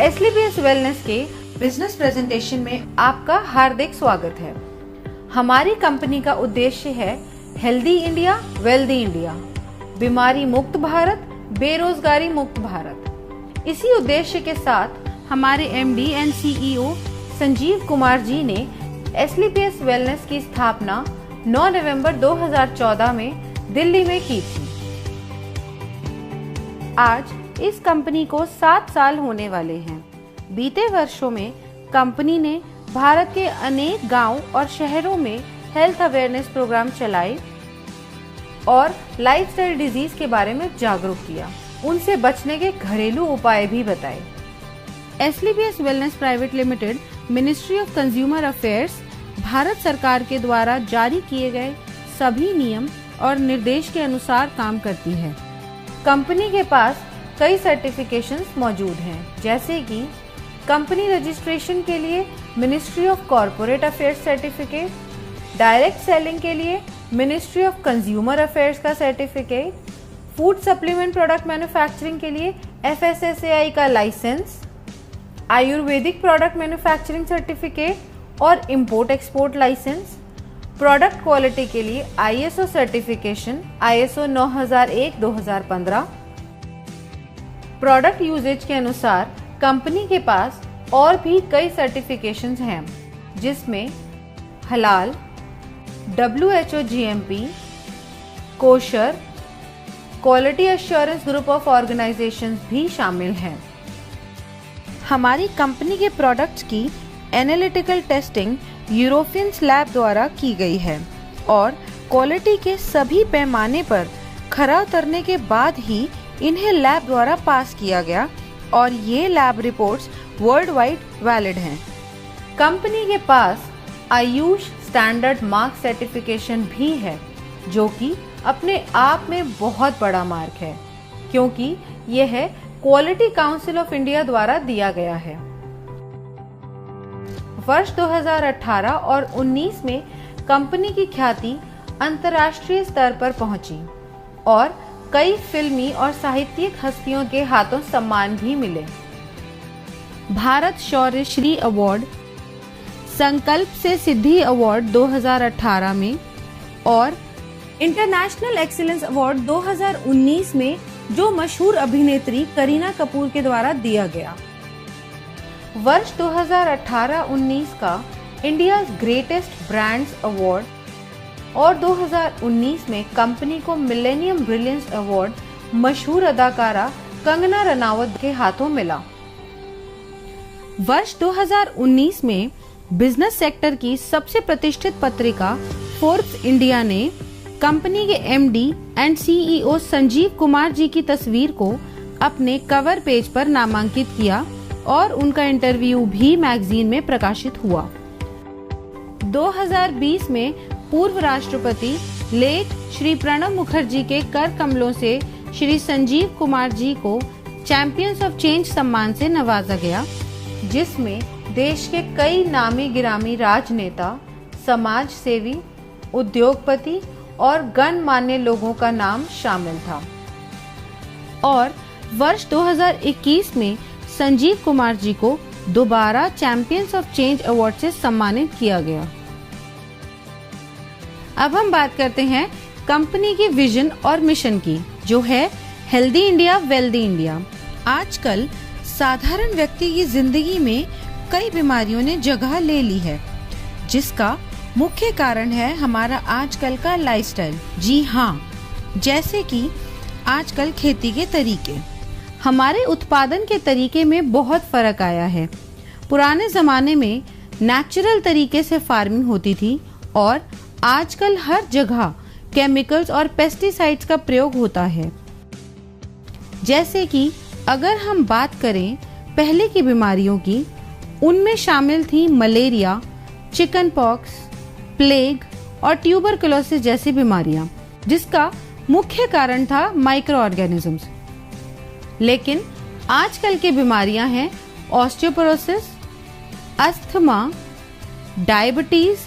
एसलीपीएस wellness के business presentation में आपका हार्दिक स्वागत है। हमारी कंपनी का उद्देश्य है हेल्दी इंडिया, वेल्दी इंडिया, बीमारी मुक्त भारत, बेरोजगारी मुक्त भारत। इसी उद्देश्य के साथ हमारे MD and CEO Sanjeev Kumar ji ने एसलीपीएस वेलनेस की स्थापना 9 नवंबर 2014 में दिल्ली में की थी। आज इस कंपनी को 7 साल होने वाले हैं। बीते वर्षों में कंपनी ने भारत के अनेक गांव और शहरों में हेल्थ अवेयरनेस प्रोग्राम चलाए और लाइफस्टाइल डिजीज के बारे में जागरूक किया, उनसे बचने के घरेलू उपाय भी बताए। SLPS wellness private limited ministry of consumer affairs Bharat सरकार के द्वारा जारी किए गए सभी नियम और निर्देश के अनुसार काम करती है। कंपनी के पास कई सर्टिफिकेशंस मौजूद हैं, जैसे कि कंपनी रजिस्ट्रेशन के लिए ministry of corporate affairs certificate, direct selling के लिए मिनिस्ट्री ऑफ कंज्यूमर अफेयर्स का certificate, food supplement product manufacturing के लिए FSSAI का licence, Ayurvedic product manufacturing certificate और import export licence, product quality के लिए ISO certification ISO 9001-2015। Product usages के अनुसार कंपनी के पास और भी कई सर्टिफिकेशंस हैं, जिसमें हलाल, WHO GMP, kosher, quality assurance group of organisations भी शामिल हैं। हमारी कंपनी के प्रोडक्ट्स की एनालिटिकल टेस्टिंग यूरोपियंस लैब द्वारा की गई है और क्वालिटी के सभी पैमाने पर खरा उतरने के बाद ही इन्हें लैब द्वारा पास किया गया और ये lab reports world wide valid हैं। कंपनी के पास आयुष स्टैंडर्ड मार्क सर्टिफिकेशन भी है, जो कि अपने आप में बहुत बड़ा मार्क है, क्योंकि यह क्वालिटी काउंसिल ऑफ इंडिया द्वारा दिया गया है। वर्ष 2018 और 19 में कंपनी की ख्याति अंतर्राष्ट्रीय स्तर पर पहुंची और कई फिल्मी और साहित्यिक हस्तियों के हाथों सम्मान भी मिले। भारत शौर्य श्री अवार्ड, संकल्प से सिद्धि अवार्ड 2018 में और इंटरनेशनल एक्सीलेंस अवार्ड 2019 में जो मशहूर अभिनेत्री करीना कपूर के द्वारा दिया गया। वर्ष 2018-19 का इंडिया ग्रेटेस्ट ब्रांड्स अवार्ड और 2019 में कंपनी को मिलेनियम ब्रिलियंस अवार्ड मशहूर अदाकारा कंगना रनावत के हाथों मिला। वर्ष 2019 में बिजनेस सेक्टर की सबसे प्रतिष्ठित पत्रिका फोर्ब्स इंडिया ने कंपनी के MD and CEO Sanjeev Kumar ji की तस्वीर को अपने कवर पेज पर नामांकित किया और उनका इंटरव्यू भी मैगजीन में प्रकाशित हुआ। 2020 में पूर्व राष्ट्रपति लेट श्री प्रणब मुखर्जी के कर कमलों से श्री संजीव कुमार जी को चैंपियंस ऑफ चेंज सम्मान से नवाजा गया, जिसमें देश के कई नामी गिरामी राजनेता, समाज सेवी, उद्योगपति और गणमान्य लोगों का नाम शामिल था। और वर्ष 2021 में संजीव कुमार जी को दोबारा चैंपियंस ऑफ चेंज अवार्ड से सम्मानित किया गया। अब हम बात करते हैं कंपनी की विजन और मिशन की, जो है हेल्दी इंडिया, वेल्दी इंडिया। आजकल साधारण व्यक्ति की जिंदगी में कई बीमारियों ने जगह ले ली है, जिसका मुख्य कारण है हमारा आजकल का लाइफस्टाइल। जी हाँ, जैसे कि आजकल खेती के तरीके, हमारे उत्पादन के तरीके में बहुत फर्क आया है। पुराने जमाने में नेचुरल तरीके से फार्मिंग होती थी और आजकल हर जगह केमिकल्स और पेस्टिसाइड्स का प्रयोग होता है। जैसे कि अगर हम बात करें पहले की बीमारियों की, उनमें शामिल थी मलेरिया, चिकन पॉक्स, प्लेग और ट्यूबरकुलोसिस जैसी बीमारियां, जिसका मुख्य कारण था माइक्रो ऑर्गेनिजम्स। लेकिन आजकल की बीमारियां हैं ऑस्टियोपोरोसिस, अस्थमा, डायबिटीज,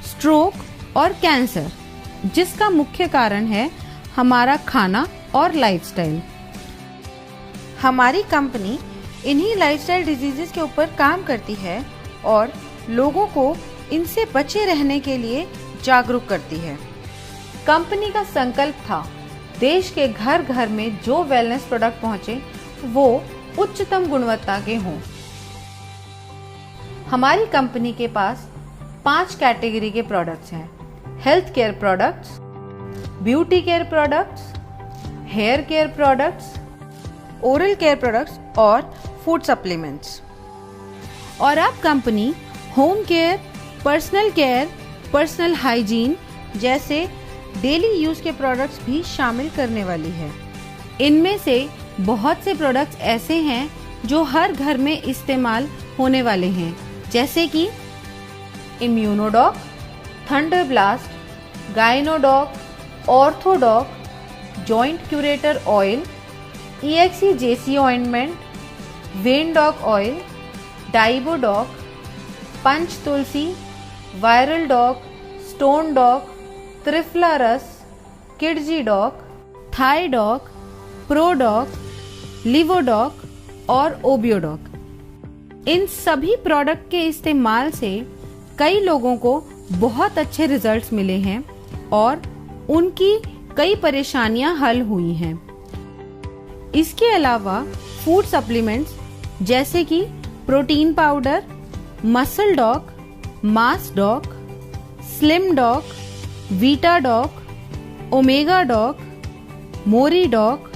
स्ट्रोक और कैंसर, जिसका मुख्य कारण है हमारा खाना और लाइफस्टाइल। हमारी कंपनी इन्हीं लाइफस्टाइल डिजीजेस के ऊपर काम करती है और लोगों को इनसे बचे रहने के लिए जागरूक करती है। कंपनी का संकल्प था देश के घर घर में जो वेलनेस प्रोडक्ट पहुंचे वो उच्चतम गुणवत्ता के हों। हमारी कंपनी के पास 5 कैटेगरी के प्रोडक्ट्स हैं: health care products, beauty care products, hair care products, oral care products और फूड सप्लीमेंट्स। और अब company home care, personal care, personal hygiene जैसे डेली यूज के प्रोडक्ट्स भी शामिल करने वाली है। इनमें से बहुत से प्रोडक्ट्स ऐसे हैं जो हर घर में इस्तेमाल होने वाले हैं, जैसे कि Immunodoc, thunder blast, Gynodoc, Orthodoc, joint curator oil, EXE-JC ointment, Vendoc oil, Diabodoc, Panch Tulsi, viral doc, stone doc, Triphala Ras, किडजी डॉक, थाई डॉक, प्रोडॉक, लिवोडॉक और ओबियोडॉक। इन सभी प्रोडक्ट के इस्तेमाल से कई लोगों को बहुत अच्छे रिजल्ट्स मिले हैं और उनकी कई परेशानियां हल हुई हैं। इसके अलावा फूड सप्लीमेंट्स जैसे कि protein powder, muscle doc, mass doc, slim doc, vita doc, omega doc, मोरी डॉक,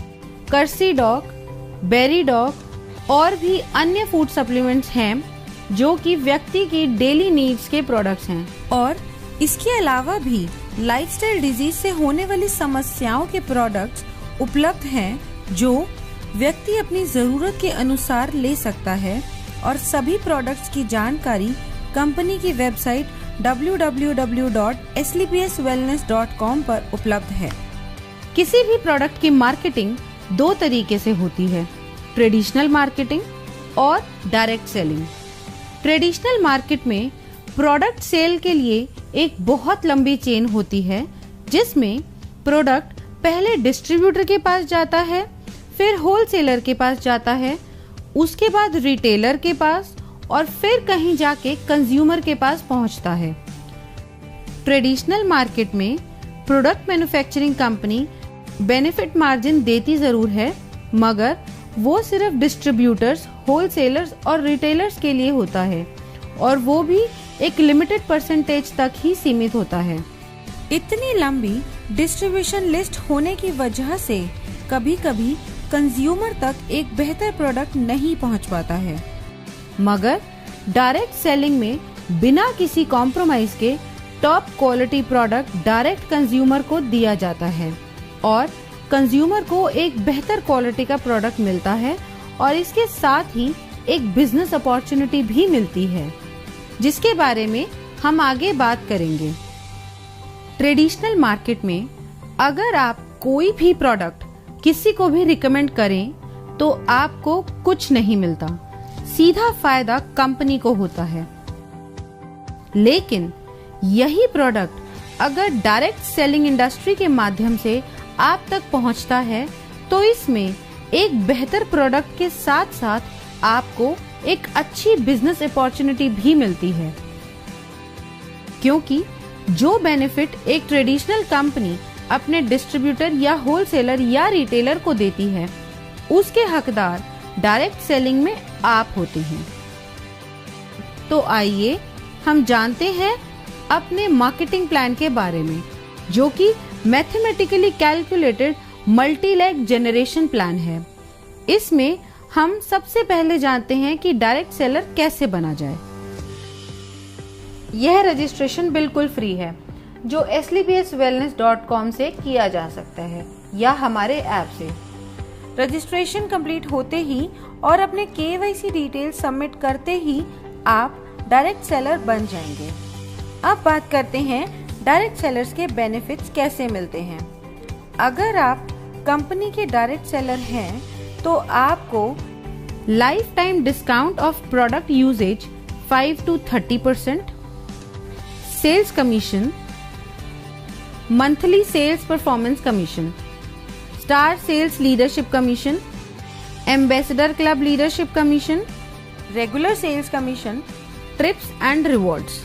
कर्सी डॉक, बेरी डॉक और भी अन्य फूड सप्लीमेंट्स हैं जो कि व्यक्ति की डेली नीड्स के प्रोडक्ट्स हैं। और इसके अलावा भी लाइफस्टाइल डिजीज से होने वाली समस्याओं के प्रोडक्ट्स उपलब्ध हैं जो व्यक्ति अपनी जरूरत के अनुसार ले सकता है। और सभी प्रोडक्ट्स की जानकारी कंपनी की वेबसाइट www.slpswellness.com पर उपलब्ध है। किसी भी प्रोडक्ट की मार्केटिंग 2 तरीके से होती है: ट्रेडिशनल मार्केटिंग और डायरेक्ट सेलिंग। ट्रेडिशनल मार्केट में प्रोडक्ट सेल के लिए एक बहुत लंबी चेन होती है, जिसमें प्रोडक्ट पहले डिस्ट्रीब्यूटर के पास जाता है, फिर होलसेलर के पास जाता है, उसके बाद रिटेलर के पास और फिर कहीं जाके कंज्यूमर के पास पहुंचता है। ट्रेडिशनल मार्केट में product manufacturing company benefit margin देती जरूर है, मगर वो सिर्फ डिस्ट्रीब्यूटर्स, होलसेलर्स और रिटेलर्स के लिए होता है और वो भी एक लिमिटेड परसेंटेज तक ही सीमित होता है। इतनी लंबी डिस्ट्रीब्यूशन लिस्ट होने की वजह से कभी-कभी कंज्यूमर तक एक बेहतर प्रोडक्ट नहीं पहुंच पाता है। मगर डायरेक्ट सेलिंग में बिना किसी कॉम्प्रोमाइज के top quality product direct consumer को दिया जाता है और कंज्यूमर को एक बेहतर क्वालिटी का प्रोडक्ट मिलता है और इसके साथ ही एक बिजनेस अपॉर्चुनिटी भी मिलती है, जिसके बारे में हम आगे बात करेंगे। ट्रेडिशनल मार्केट में अगर आप कोई भी प्रोडक्ट किसी को भी रिकमेंड करें तो आपको कुछ नहीं मिलता, सीधा फायदा कंपनी को होता है। लेकिन यही प्रोडक्ट अगर डायरेक्ट सेलिंग इंडस्ट्री के माध्यम से आप तक पहुंचता है तो इसमें एक बेहतर प्रोडक्ट के साथ साथ आपको एक अच्छी बिजनेस अपॉर्चुनिटी भी मिलती है, क्योंकि जो बेनिफिट एक ट्रेडिशनल कंपनी अपने डिस्ट्रीब्यूटर या होलसेलर या रिटेलर को देती है, उसके हकदार डायरेक्ट सेलिंग में आप होते हैं। तो आइए हम जानते हैं अपने मार्केटिंग प्लान के बारे में, जो कि mathematically calculated multi leg generation plan है। इसमें हम सबसे पहले जानते हैं कि डायरेक्ट सेलर कैसे बना जाए। यह रजिस्ट्रेशन बिल्कुल फ्री है, जो slpswellness.com से किया जा सकता है या हमारे ऐप से। रजिस्ट्रेशन कंप्लीट होते ही और अपने KYC डिटेल सबमिट करते ही आप डायरेक्ट सेलर बन जाएंगे। अब बात करते हैं डायरेक्ट सेलर्स के बेनिफिट्स कैसे मिलते हैं। अगर आप कंपनी के डायरेक्ट सेलर हैं तो आपको lifetime discount of product usages 5 to 30%, sales commission, monthly sales performance commission, star sales leadership commission, ambassador club leadership commission, regular sales commission, trips and rewards.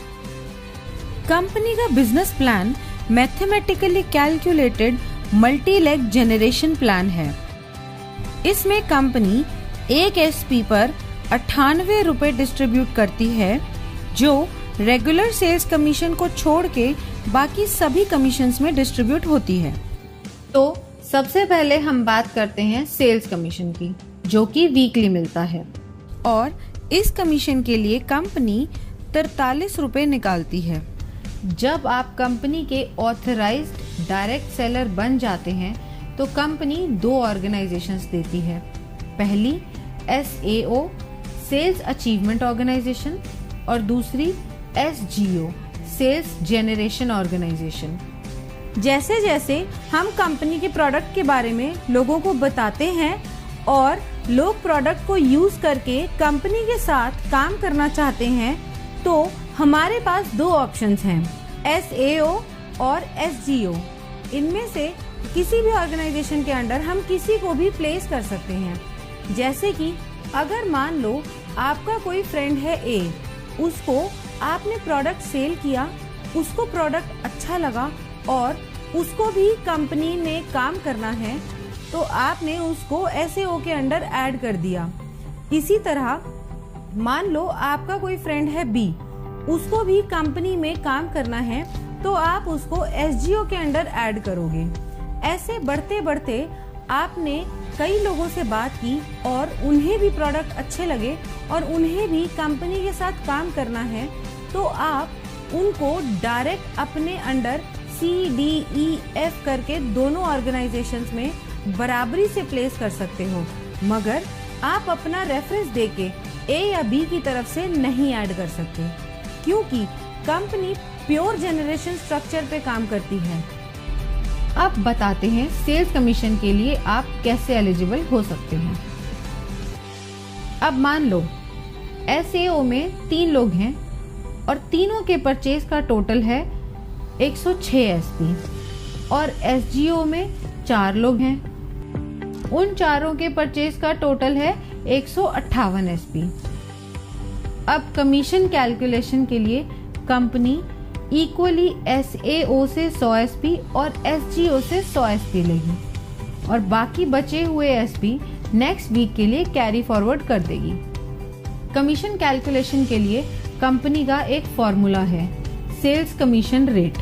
Company का business plan mathematically calculated multi leg generation plan है। इसमें company एक SP पर 98 रुपए distribute करती है, जो regular sales commission को छोड़ के बाकी सभी कमीशंस में डिस्ट्रीब्यूट होती है। तो सबसे पहले हम बात करते हैं सेल्स कमीशन की, जो कि वीकली मिलता है, और इस कमीशन के लिए कंपनी 43 रुपए निकालती है। जब आप कंपनी के ऑथराइज्ड डायरेक्ट सेलर बन जाते हैं तो कंपनी 2 ऑर्गेनाइजेशंस देती है। पहली SAO सेल्स अचीवमेंट ऑर्गेनाइजेशन और दूसरी SGO सेल्स जेनरेशन ऑर्गेनाइजेशन। जैसे जैसे हम कंपनी के प्रोडक्ट के बारे में लोगों को बताते हैं और लोग प्रोडक्ट को यूज करके कंपनी के साथ काम करना चाहते हैं, तो हमारे पास 2 ऑप्शंस हैं, SAO और SGO। इनमें से किसी भी ऑर्गेनाइजेशन के अंडर हम किसी को भी प्लेस कर सकते हैं। जैसे कि अगर मान लो आपका कोई फ्रेंड है A, उसको आपने प्रोडक्ट सेल किया, उसको प्रोडक्ट अच्छा लगा और उसको भी कंपनी में काम करना है, तो आपने उसको SAO के अंडर ऐड कर दिया। इसी तरह मान लो आपका कोई फ्रेंड है B, उसको भी कंपनी में काम करना है, तो आप उसको SGO के अंडर ऐड करोगे। ऐसे बढ़ते बढ़ते आपने कई लोगों से बात की और उन्हें भी प्रोडक्ट अच्छे लगे और उन्हें भी कंपनी के साथ काम करना है, तो आप उनको डायरेक्ट अपने अंडर CDEF करके दोनों ऑर्गेनाइजेशंस में बराबरी से प्लेस कर सकते हो, मगर आप अपना रेफरेंस देके A या B की तरफ से नहीं ऐड कर सकते, क्योंकि कंपनी प्योर जनरेशन स्ट्रक्चर पे काम करती है। अब बताते हैं सेल्स कमीशन के लिए आप कैसे एलिजिबल हो सकते हैं। अब मान लो SAO में 3 लोग हैं और तीनों के परचेज का टोटल है 106 SP, और SGO में 4 लोग हैं, उन चारों के परचेज का टोटल है 158 SP। अब कमीशन कैलकुलेशन के लिए कंपनी इक्वली SAO से 100 SP और SGO से 100 SP लेगी और बाकी बचे हुए SP नेक्स्ट वीक के लिए कैरी फॉरवर्ड कर देगी। कमीशन कैलकुलेशन के लिए कंपनी का एक फॉर्मूला है, sales commission rate.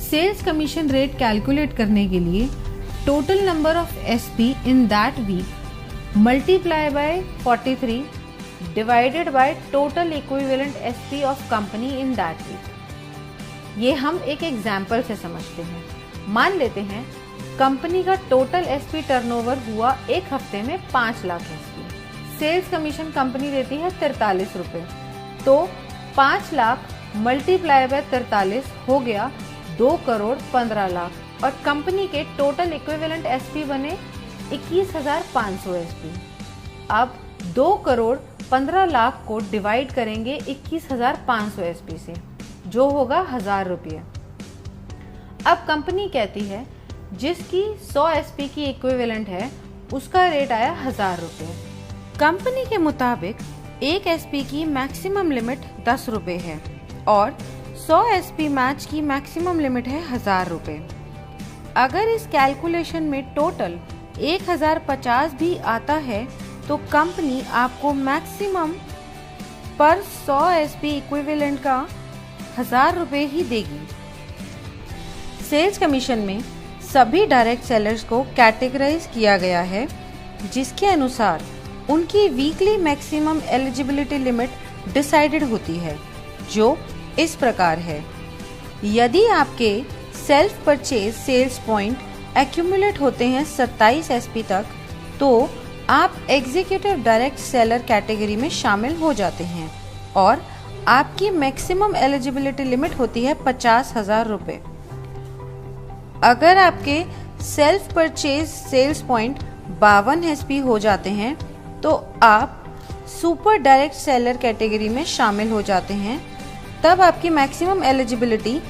Sales commission rate calculate करने के लिए total number of SP in that week multiply by 43 divided by total equivalent SP of company in that week. ये हम एक एग्जाम्पल से समझते हैं। मान लेते हैं कंपनी का टोटल SP टर्नओवर हुआ एक हफ्ते में 5 lakh SP। Sales commission company देती है 43 रुपए, तो 5 लाख मल्टीप्लाई बाय 43 हो गया 2 करोड़ 15 लाख, और कंपनी के टोटल इक्विवेलेंट SP बने 21,500 SP। अब 2 करोड़ 15 लाख को डिवाइड करेंगे 21,500 SP से, जो होगा 1000 रुपये। अब कंपनी कहती है जिसकी 100 SP की इक्विवेलेंट है उसका रेट आया 1000 रुपये। कंपनी के मुताबिक एक SP की मैक्सिमम लिमिट 10 रुपये है और 100 SP मैच की मैक्सिमम लिमिट है 1000 रुपये। अगर इस कैलकुलेशन में टोटल 1050 भी आता है तो कंपनी आपको मैक्सिमम पर 100 SP इक्विवेलेंट का 1000 रुपये ही देगी। सेल्स कमीशन में सभी डायरेक्ट सेलर्स को कैटेगराइज किया गया है, जिसके अनुसार उनकी weekly maximum eligibility limit decided होती है, जो इस प्रकार है। यदि आपके self purchase sales point accumulate होते हैं 27 SP तक, तो आप एग्जीक्यूटिव डायरेक्ट सेलर कैटेगरी में शामिल हो जाते हैं और आपकी मैक्सिमम एलिजिबिलिटी लिमिट होती है 50,000 रुपये। अगर आपके self purchase sales point 52 SP हो जाते हैं तो आप सुपर डायरेक्ट सेलर कैटेगरी में शामिल हो जाते हैं। तब आपकी मैक्सिमम एलिजिबिलिटी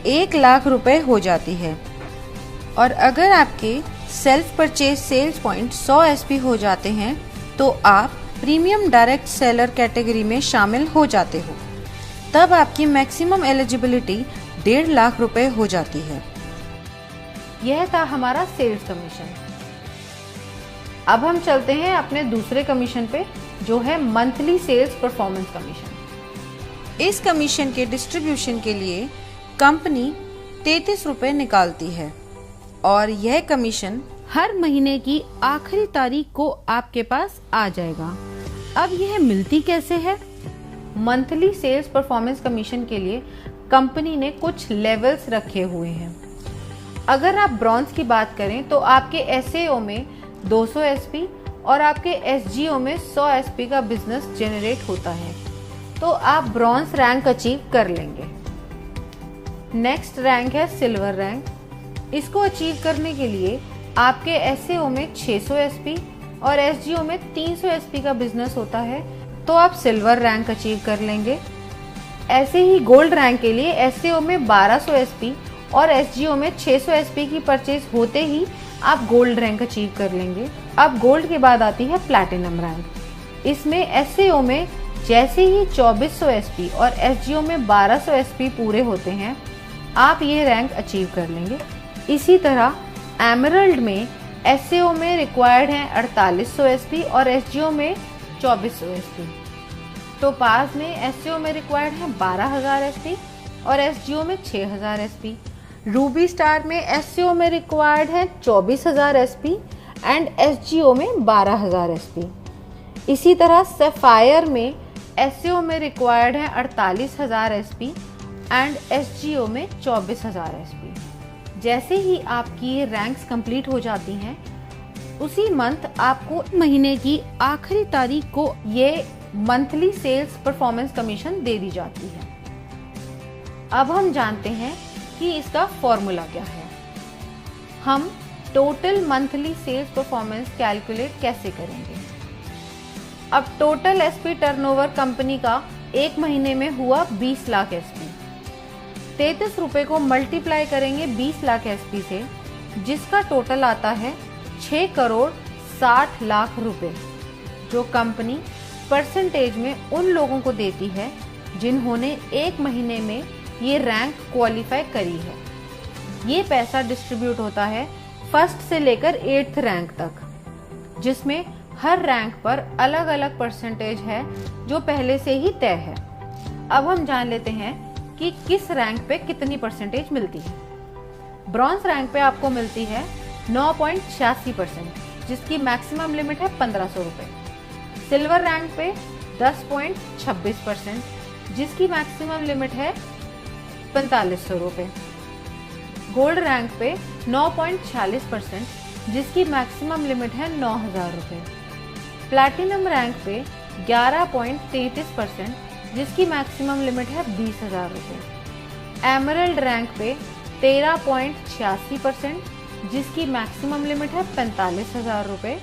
1 लाख रुपए हो जाती है। और अगर आपके self purchase sales point 100 SP हो जाते हैं तो आप प्रीमियम डायरेक्ट सेलर कैटेगरी में शामिल हो जाते हो। तब आपकी मैक्सिमम एलिजिबिलिटी 1.5 लाख रुपए हो जाती है। यह था हमारा सेल्स कमीशन। अब हम चलते हैं अपने दूसरे कमीशन पे, जो है मंथली सेल्स परफॉर्मेंस कमीशन। इस कमीशन के डिस्ट्रीब्यूशन के लिए कंपनी 33 रुपए निकालती है और यह कमीशन हर महीने की आखिरी तारीख को आपके पास आ जाएगा। अब यह मिलती कैसे है? मंथली सेल्स परफॉर्मेंस कमीशन के लिए कंपनी ने कुछ लेवल्स रखे हुए हैं। अगर आप ब्रॉन्ज की बात करें तो आपके एसएओ में 200 एसपी और आपके एसजीओ में 100 एसपी का बिजनेस जनरेट होता है, तो आप ब्रॉन्ज रैंक अचीव कर लेंगे। नेक्स्ट रैंक है सिल्वर रैंक। इसको अचीव करने के लिए आपके एसएओ में 600 एसपी और एसजीओ में 300 एसपी का बिजनेस होता है, तो आप सिल्वर रैंक अचीव कर लेंगे। ऐसे ही गोल्ड रैंक के लिए एसएओ में 1200 एसपी और एसजीओ में 600 एसपी की परचेज होते ही आप गोल्ड रैंक अचीव कर लेंगे। अब गोल्ड के बाद आती है प्लैटिनम रैंक। इसमें एसएओ में जैसे ही 2400 एसपी और एसजीओ में 1200 एसपी पूरे होते हैं, आप ये रैंक अचीव कर लेंगे। इसी तरह एमरल्ड में एसएओ में रिक्वायर्ड है 4800 एसपी और एसजीओ में 2400 एसपी। टोपाज में एसएओ में रिक्वायर्ड है 12000 एसपी और एसजीओ में 6000 एसपी। रूबी स्टार में एसएओ में रिक्वायर्ड है 24000 एसपी एंड एसजीओ में 12000 एसपी। इसी तरह सफायर में एसएओ में रिक्वायर्ड है 48000 एसपी एंड एसजीओ में 24000 एसपी। जैसे ही आपकी ये रैंक्स कंप्लीट हो जाती हैं, उसी मंथ आपको महीने की आखिरी तारीख को ये मंथली सेल्स परफॉर्मेंस कमीशन दे दी जाती है। अब हम जानते हैं कि इसका फॉर्मूला क्या है। हम total monthly sales performance calculate कैसे करेंगे? अब टोटल एसपी टर्नओवर कंपनी का एक महीने में हुआ 20 लाख एसपी। 33 रुपए को मल्टीप्लाई करेंगे 20 लाख एसपी से, जिसका टोटल आता है 6 करोड़ 60 लाख रुपए, जो कंपनी परसेंटेज में उन लोगों को देती है जिन्होंने एक महीने में ये रैंक क्वालिफाई करी है। ये पैसा डिस्ट्रीब्यूट होता है फर्स्ट से लेकर 8th रैंक तक, जिसमें हर रैंक पर अलग अलग परसेंटेज है जो पहले से ही तय है। अब हम जान लेते हैं कि किस रैंक पे कितनी परसेंटेज मिलती है। ब्रॉन्ज रैंक पे आपको मिलती है 9.86%, जिसकी मैक्सिमम लिमिट है 1500 रुपए। सिल्वर रैंक पे 10.26%, जिसकी मैक्सिमम लिमिट है 4500 रुपए। गोल्ड रैंक पे 9.46%, जिसकी मैक्सिमम लिमिट है 9000 रुपए। प्लैटिनम रैंक पे 11.33%, जिसकी मैक्सिमम लिमिट है 20000 रुपए। एमरल्ड रैंक पे 13.86%, जिसकी मैक्सिमम लिमिट है 45000 रुपए।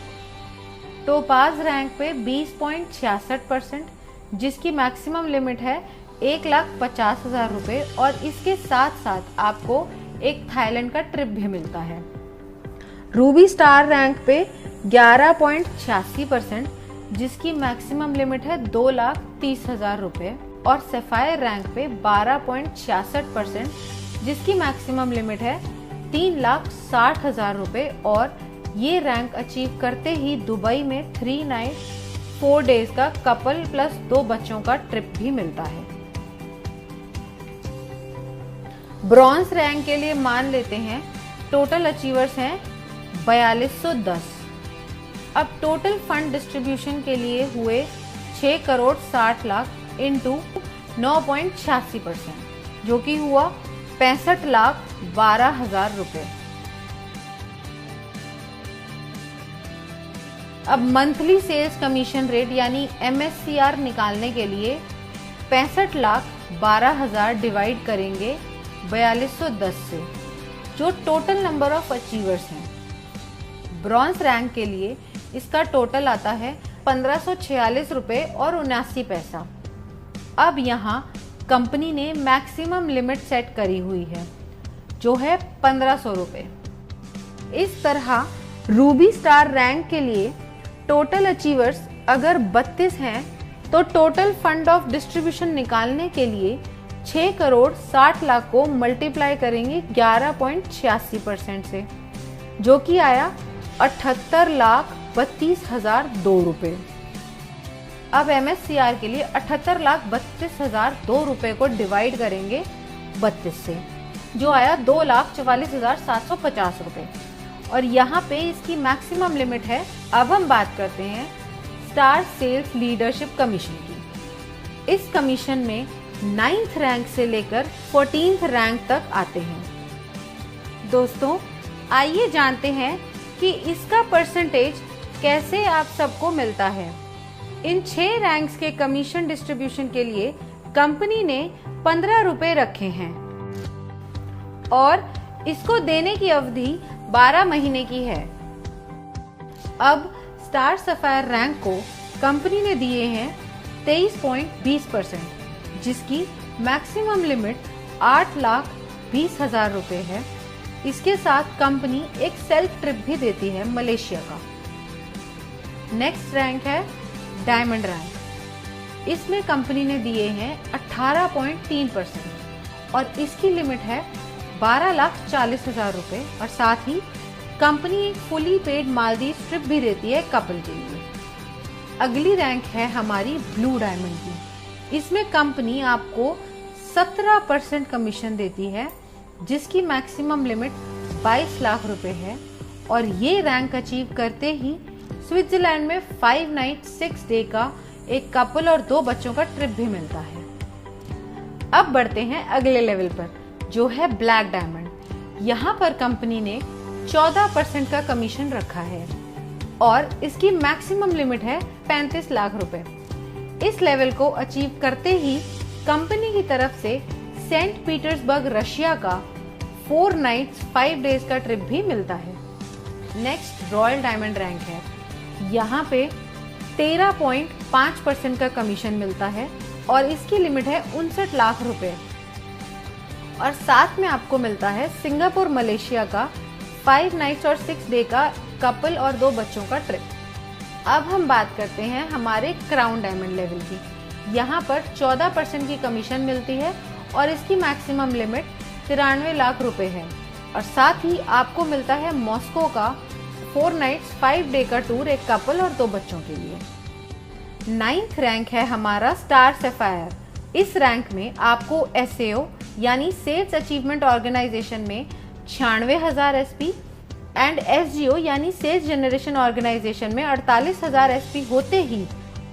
टोपाज रैंक पे 20.66%, जिसकी मैक्सिमम लिमिट है 1,50,000 रुपए और इसके साथ साथ आपको एक थाईलैंड का ट्रिप भी मिलता है। रूबी स्टार रैंक पे 11.86%, जिसकी मैक्सिमम लिमिट है 2,30,000 रुपए और सफायर रैंक पे 12.66%, जिसकी मैक्सिमम लिमिट है 3,60,000 रुपए और ये रैंक अचीव करते ही दुबई में 3 नाइट 4 डेज का कपल प्लस 2 बच्चों का ट्रिप भी मिलता है। ब्रॉन्ज रैंक के लिए मान लेते हैं टोटल अचीवर्स हैं 4210। अब टोटल फंड डिस्ट्रीब्यूशन के लिए हुए 6 करोड़ 60 लाख इंटू 9.86%, जो कि हुआ 65,12,000 रुपए। अब मंथली सेल्स कमीशन रेट यानी MSCR निकालने के लिए 65,12,000 डिवाइड करेंगे 4210 से, जो टोटल नंबर ऑफ अचीवर्स हैं। ब्रॉन्ज रैंक के लिए इसका टोटल आता है 1546 रुपए और 79 पैसा। अब यहाँ कंपनी ने मैक्सिमम लिमिट सेट करी हुई है, जो है 1500 रुपए। इस तरह रूबी स्टार रैंक के लिए टोटल अचीवर्स अगर 32 हैं तो टोटल फंड ऑफ डिस्ट्रीब्यूशन निकालने के लिए 6 करोड़ 60 लाख को मल्टीप्लाई करेंगे 11.86% से, जो कि आया 78,32,002 रुपये। अब MSCR के लिए 78,32,002 रुपये को डिवाइड करेंगे 32 से, जो आया 2,44,750 रुपये। और यहाँ पे इसकी मैक्सिमम लिमिट है। अब हम बात करते हैं स्टार सेल्स लीडरशिप कमीशन की। इस कमीशन में 9th रैंक से लेकर 14th रैंक तक आते हैं। दोस्तों, आइए जानते हैं कि इसका परसेंटेज कैसे आप सबको मिलता है। इन 6 रैंक्स के कमीशन डिस्ट्रीब्यूशन के लिए कंपनी ने 15 रुपए रखे हैं और इसको देने की अवधि 12 महीने की है। अब स्टार सफायर रैंक को कंपनी ने दिए हैं 23.20%, जिसकी मैक्सिमम लिमिट 8,20,000 रुपए है। इसके साथ कंपनी एक सेल्फ ट्रिप भी देती है मलेशिया का। नेक्स्ट रैंक है डायमंड रैंक। इसमें कंपनी ने दिए हैं 18.3% और इसकी लिमिट है 12,40,000 रुपए और साथ ही कंपनी एक फुली पेड मालदीव ट्रिप भी देती है कपल के लिए। अगली रैंक है हमारी ब्लू डायमंड की। इसमें कंपनी आपको 17% कमीशन देती है, जिसकी मैक्सिमम लिमिट 22 लाख रुपए है और ये रैंक अचीव करते ही स्विट्जरलैंड में 5 नाइट 6 डे का एक कपल और 2 बच्चों का ट्रिप भी मिलता है। अब बढ़ते हैं अगले लेवल पर, जो है ब्लैक डायमंड। यहाँ पर कंपनी ने 14% का कमीशन रखा है और इसकी मैक्सिमम लिमिट है 35 लाख रुपए। इस लेवल को अचीव करते ही कंपनी की तरफ से सेंट पीटर्सबर्ग रशिया का 4 नाइट्स 5 डेज का ट्रिप भी मिलता है। नेक्स्ट रॉयल डायमंड रैंक है। यहाँ पे 13.5% का कमीशन मिलता है और इसकी लिमिट है 59 लाख रुपए और साथ में आपको मिलता है सिंगापुर मलेशिया का 5 नाइट्स और 6 डे का कपल और 2 बच्चों का ट्रिप। अब हम बात करते हैं हमारे क्राउन डायमंड लेवल की। यहाँ पर 14% की कमीशन मिलती है और इसकी मैक्सिमम लिमिट 93 लाख रुपए है और साथ ही आपको मिलता है मॉस्को का 4 नाइट्स 5 डे का टूर एक कपल और 2 बच्चों के लिए। 9th रैंक है हमारा स्टार सफायर। इस रैंक में आपको SAO यानी सेल्स अचीवमेंट ऑर्गेनाइजेशन में 96,000 SP एंड SGO यानी सेल्स जनरेशन ऑर्गेनाइजेशन में 48,000 SP होते ही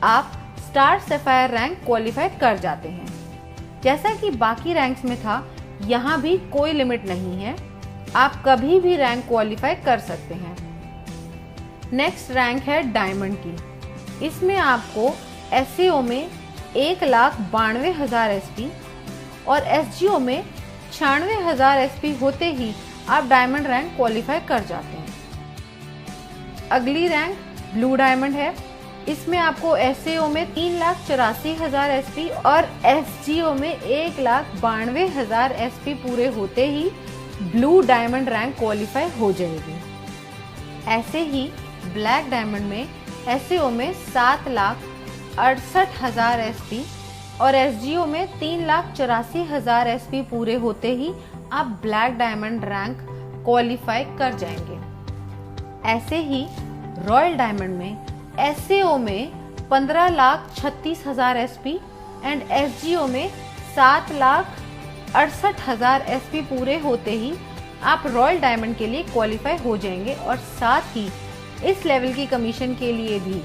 आप स्टार सफायर रैंक क्वालिफाई कर जाते हैं। जैसा कि बाकी रैंक्स में था, यहाँ भी कोई लिमिट नहीं है, आप कभी भी रैंक क्वालिफाई कर सकते हैं। नेक्स्ट रैंक है डायमंड की। इसमें आपको SAO में 1,92,000 SP और SGO में 96,000 SP होते ही आप डायमंड रैंक क्वालिफाई कर जाते हैं। अगली रैंक ब्लू डायमंड है। इसमें आपको SAO में 3,84,000 SP और SGO में 1,92,000 SP पूरे होते ही ब्लू डायमंड रैंक क्वालिफाई हो जाएगी। ऐसे ही ब्लैक डायमंड में SAO में 7,68,000 SP और SGO में 3,84,000 SP पूरे होते ही आप ब्लैक डायमंड रैंक क्वालिफाई कर जाएंगे। ऐसे ही रॉयल डायमंड में SAO में 15,36,000 SP एंड SGO में 7,68,000 SP पूरे होते ही आप रॉयल डायमंड के लिए क्वालिफाई हो जाएंगे और साथ ही इस लेवल की कमीशन के लिए भी।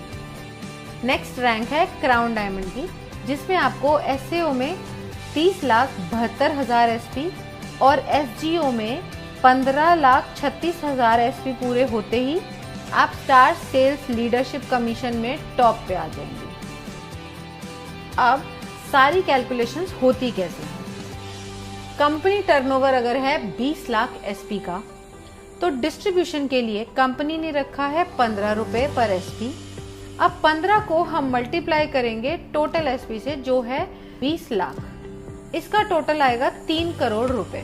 नेक्स्ट रैंक है क्राउन डायमंड की, जिसमें आपको SAO में 30,72,000 SP और SGO में 15,36,000 SP पूरे होते ही आप स्टार सेल्स लीडरशिप कमीशन में टॉप पे आ जाएंगे। अब सारी कैलकुलेशंस होती कैसे हैं? कंपनी टर्नओवर अगर है 20 लाख SP का, तो डिस्ट्रीब्यूशन के लिए कंपनी ने रखा है 15 रुपए पर SP। अब 15 को हम मल्टीप्लाई करेंगे टोटल SP से, जो है 20 लाख। इसका टोटल आएगा 3 करोड़ रुपए।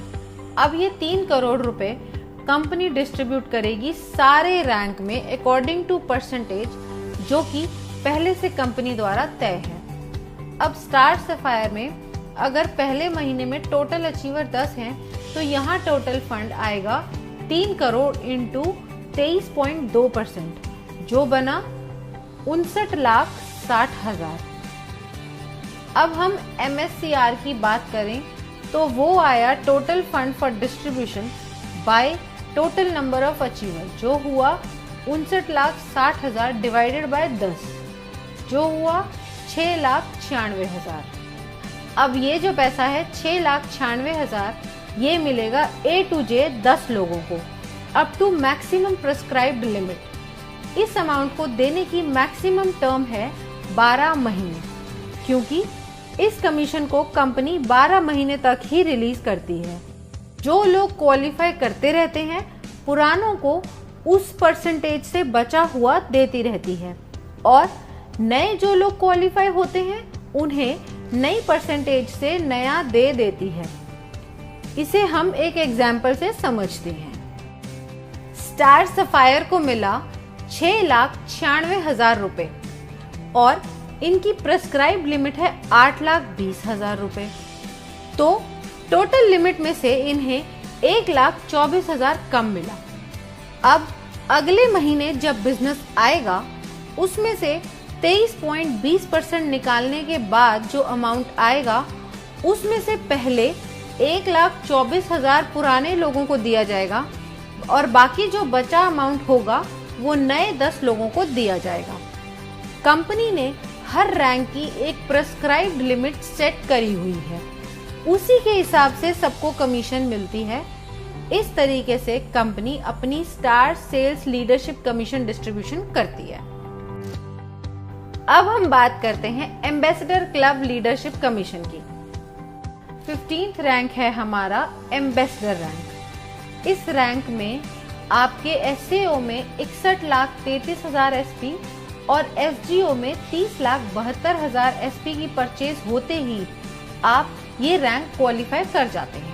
अब ये 3 करोड़ रुपए कंपनी डिस्ट्रीब्यूट करेगी सारे रैंक में अकॉर्डिंग टू परसेंटेज, जो कि पहले से कंपनी द्वारा तय है। अब स्टार सफायर में अगर पहले महीने में टोटल अचीवर 10 हैं तो यहाँ टोटल फंड आएगा 3 करोड़ इंटू 23.2%, जो बना 59,60,000। अब हम MSCR की बात करें तो वो आया total fund for distribution by total number of achiever, जो हुआ 59,60,000 डिवाइडेड बाय 10, जो हुआ 6,96,000। अब ये जो पैसा है 6,96,000 ये मिलेगा A to J 10 लोगों को up to maximum prescribed limit. इस अमाउंट को देने की मैक्सिमम टर्म है 12 महीने, क्योंकि इस कमीशन को कंपनी 12 महीने तक ही रिलीज करती है। जो लोग क्वालिफाई करते रहते हैं पुरानों को उस परसेंटेज से बचा हुआ देती रहती है, और नए जो लोग क्वालिफाई होते हैं उन्हें नई परसेंटेज से नया दे देती है। इसे हम एक एग्जाम्पल से समझते हैं। स्टार सफायर को मिला 6,96,000 रुपए और इनकी प्रेस्क्राइब लिमिट है 8,20,000 रुपए, तो टोटल लिमिट में से इन्हें 1,24,000 कम मिला। अब अगले महीने जब बिजनेस आएगा उसमें से 23.20% निकालने के बाद जो अमाउंट आएगा उसमें से पहले 1,24,000 पुराने लोगों को दिया जाएगा और बाकी जो बचा अमाउंट होगा वो नए 10 लोगों को दिया जाएगा। कंपनी ने हर रैंक की एक प्रेस्क्राइब्ड लिमिट सेट करी हुई है, उसी के हिसाब से सबको कमीशन मिलती है। इस तरीके से कंपनी अपनी star sales leadership commission distribution करती है। अब हम बात करते हैं एम्बेसडर क्लब लीडरशिप कमीशन की। 15th रैंक है हमारा एम्बेसडर रैंक। इस रैंक में आपके SAO में 61,33,000 SP और SGO में 30,72,000 SP की परचेज होते ही आप ये रैंक क्वालिफाई कर जाते हैं।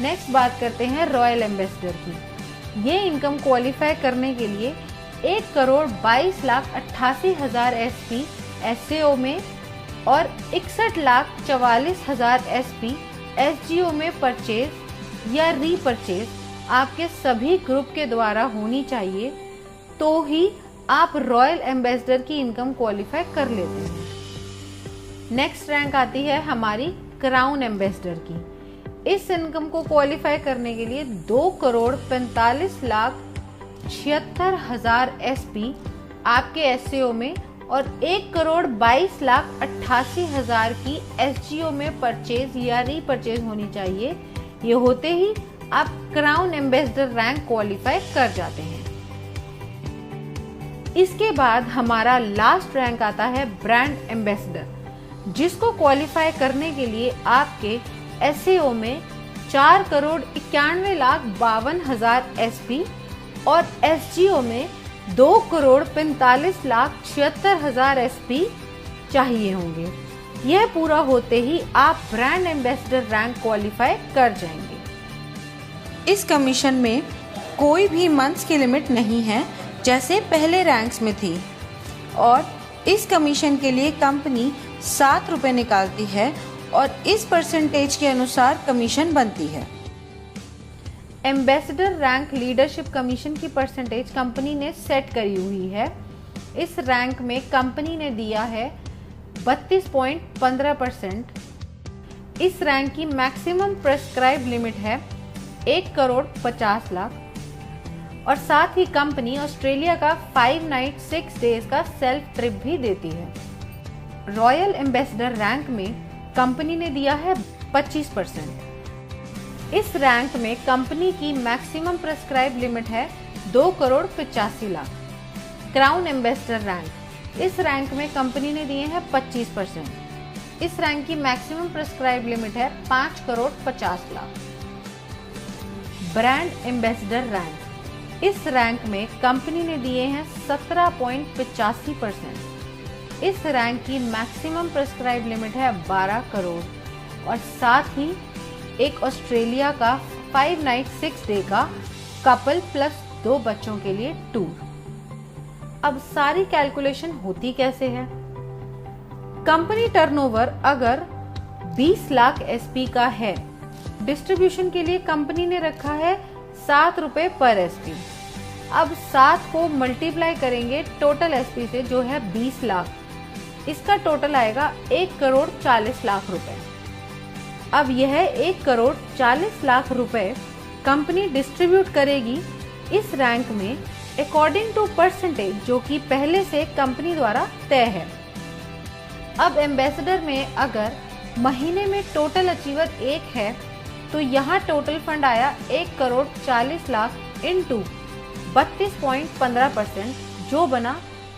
नेक्स्ट बात करते हैं रॉयल एम्बेसडर की। ये इनकम क्वालिफाई करने के लिए 1,22,88,000 SP SAO में और 61,44,000 SP SGO में परचेज या रीपरचेज आपके सभी ग्रुप के द्वारा होनी चाहिए, तो ही आप रॉयल एम्बेसडर की इनकम क्वालिफाई कर लेते हैं। नेक्स्ट रैंक आती है हमारी क्राउन एम्बेसडर की। इस इनकम को क्वालिफाई करने के लिए 2,45,76,000 SP आपके SAO में और 1,22,88,000 की SGO में परचेज या रीपरचेज होनी चाहिए। ये होते ही आप क्राउन एम्बेसडर रैंक क्वालिफाई कर जाते हैं। इसके बाद हमारा लास्ट रैंक आता है ब्रांड एम्बेसडर, जिसको क्वालिफाई करने के लिए आपके SAO में 4,91,52,000 SP और SGO में 2,45,76,000 SP चाहिए होंगे। यह पूरा होते ही आप ब्रांड एम्बेसडर रैंक क्वालिफाई कर जाएंगे। इस कमीशन में कोई भी मंथ्स की लिमिट नहीं है जैसे पहले रैंक्स में थी, और इस कमीशन के लिए कंपनी 7 रुपए निकालती है और इस परसेंटेज के अनुसार कमीशन बनती है। एम्बेसडर रैंक लीडरशिप कमीशन की परसेंटेज कंपनी ने सेट करी हुई है। इस रैंक में कंपनी ने दिया है 32.15%। इस रैंक की मैक्सिमम प्रेस्क्राइब लिमिट है 1,50,00,000 और साथ ही कंपनी ऑस्ट्रेलिया का 5 नाइट 6 डेज का सेल्फ ट्रिप भी देती है। रॉयल एम्बेसडर रैंक में कंपनी ने दिया है 25%। इस रैंक में कंपनी की मैक्सिमम प्रेस्क्राइब लिमिट है 2,85,00,000। क्राउन एम्बेसडर रैंक, इस रैंक में कंपनी ने दिए हैं 25%। इस रैंक की मैक्सिमम प्रेस्क्राइब लिमिट है 5,50,00,000। ब्रांड एम्बेसडर रैंक, इस रैंक में कंपनी ने दिए हैं 17.85%। इस रैंक की मैक्सिमम प्रेस्क्राइब लिमिट है 12 करोड़ और साथ ही एक ऑस्ट्रेलिया का 5 नाइट 6 डे का कपल प्लस 2 बच्चों के लिए टूर। अब सारी कैलकुलेशन होती कैसे है? कंपनी टर्नओवर अगर 20 लाख एसपी का है, डिस्ट्रीब्यूशन के लिए कंपनी ने रखा है 7 रुपए पर एसपी। अब 7 को मल्टीप्लाई करेंगे टोटल एसपी से जो है 20 लाख, इसका टोटल आएगा 1 करोड़ 40 लाख रुपए। अब यह 1 करोड़ 40 लाख रुपए कंपनी डिस्ट्रीब्यूट करेगी इस रैंक में अकॉर्डिंग टू परसेंटेज जो कि पहले से कंपनी द्वारा तय है। अब एम्बेसडर में अगर महीने में टोटल अचीवर 1 है तो यहाँ टोटल फंड आया 1 करोड़ 40 लाख इंटू 32.15% जो बना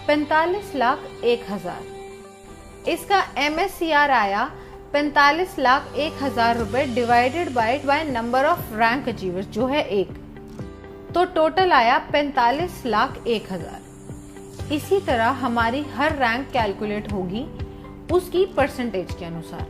45 लाख 1,000। इसका MSCR आया 45 लाख 1,000 रुपए divided by number of rank achievers जो है 1, तो टोटल आया 45 लाख 1,000। इसी तरह हमारी हर रैंक कैलकुलेट होगी उसकी परसेंटेज के अनुसार।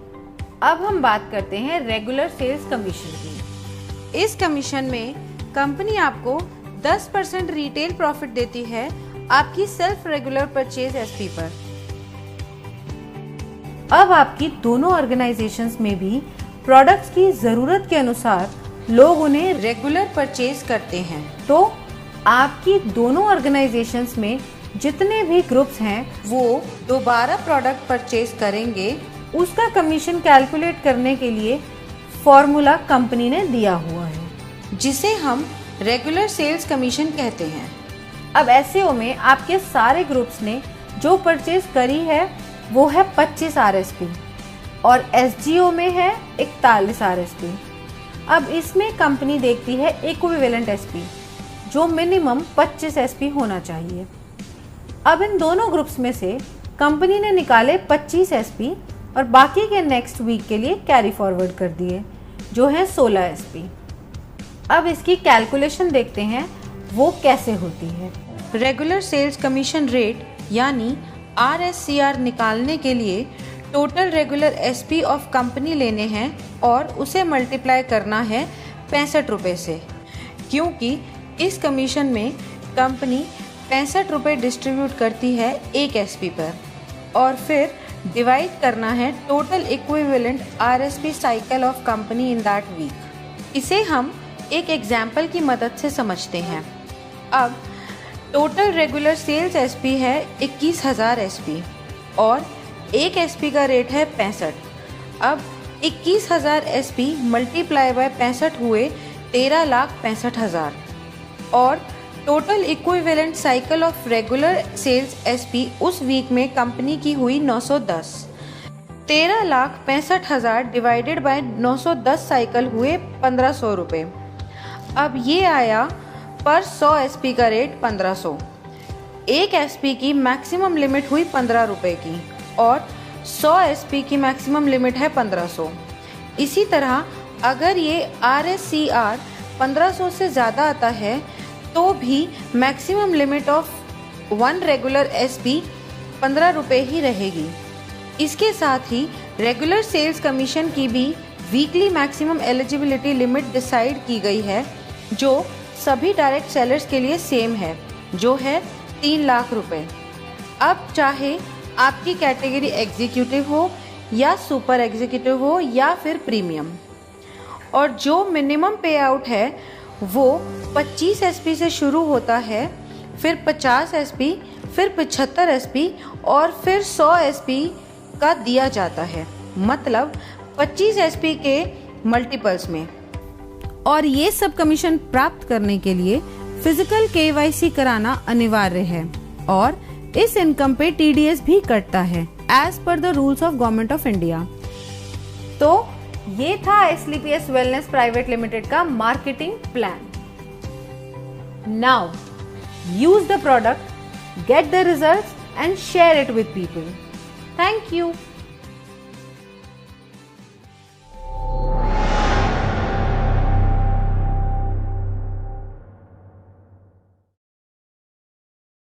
अब हम बात करते हैं रेगुलर सेल्स कमीशन की। इस कमीशन में कंपनी आपको 10% रिटेल प्रॉफिट देती है आपकी सेल्फ रेगुलर परचेज एसपी पर। अब आपकी दोनों ऑर्गेनाइजेशंस में भी प्रोडक्ट्स की जरूरत के अनुसार लोग उन्हें रेगुलर परचेज करते हैं, तो आपकी दोनों ऑर्गेनाइजेशंस में जितने भी ग्रुप्स हैं वो दोबारा प्रोडक्ट परचेज करेंगे। उसका कमीशन कैलकुलेट करने के लिए फॉर्मूला कंपनी ने दिया हुआ है जिसे हम रेगुलर सेल्स कमीशन कहते हैं। अब एसईओ में आपके सारे ग्रुप्स ने जो परचेज करी है वो है 25 RSP और एसजीओ में है 41 RSP। अब इसमें कंपनी देखती है इक्विवेलेंट एसपी जो मिनिमम 25 SP होना चाहिए। अब इन दोनों ग्रुप्स में से कंपनी ने निकाले 25 SP और बाकी के नेक्स्ट वीक के लिए कैरी फॉरवर्ड कर दिए जो है 16 SP। अब इसकी कैलकुलेशन देखते हैं वो कैसे होती है। रेगुलर सेल्स कमीशन रेट यानी RSCR निकालने के लिए total regular SP of company लेने हैं और उसे मल्टीप्लाई करना है 65 रुपये से, क्योंकि इस कमीशन में कंपनी 65 रुपये डिस्ट्रीब्यूट करती है एक SP पर और फिर डिवाइड करना है total equivalent RSP cycle of company in that week. इसे हम एक एग्जाम्पल की मदद से समझते हैं। अब टोटल रेगुलर सेल्स SP है 21,000 SP और एक SP का रेट है 65। अब 21,000 SP मल्टीप्लाई बाय 65 हुए 13,65,000 और total equivalent cycle of regular sales SP उस वीक में कंपनी की हुई 910। 13,65,000 डिवाइडेड बाय 910 साइकिल हुए 1,500 रुपये। अब ये आया पर 100 SP का रेट 1,500। एक SP की मैक्सिमम लिमिट हुई 15 रुपये की और 100 SP की मैक्सिमम लिमिट है 1,500। इसी तरह अगर ये RSCR 1,500 से ज़्यादा आता है तो भी maximum limit of 1 regular SP 15 रुपये ही रहेगी। इसके साथ ही रेगुलर सेल्स कमीशन की भी weekly maximum eligibility limit decide की गई है जो सभी डायरेक्ट सेलर्स के लिए सेम है जो है 3 लाख रुपए। अब चाहे आपकी कैटेगरी एग्जीक्यूटिव हो या सुपर एग्जीक्यूटिव हो या फिर प्रीमियम, और जो मिनिमम पे आउट है वो 25 SP से शुरू होता है, फिर 50 SP, फिर 75 SP और फिर 100 SP का दिया जाता है, मतलब 25 SP के मल्टीपल्स में। और ये सब कमीशन प्राप्त करने के लिए फिजिकल KYC कराना अनिवार्य है और इस इनकम पे TDS भी कटता है as per the rules of government of India. तो ये था SLPS वेलनेस प्राइवेट लिमिटेड का marketing plan. Now use the product, get the results and share it with people. Thank you.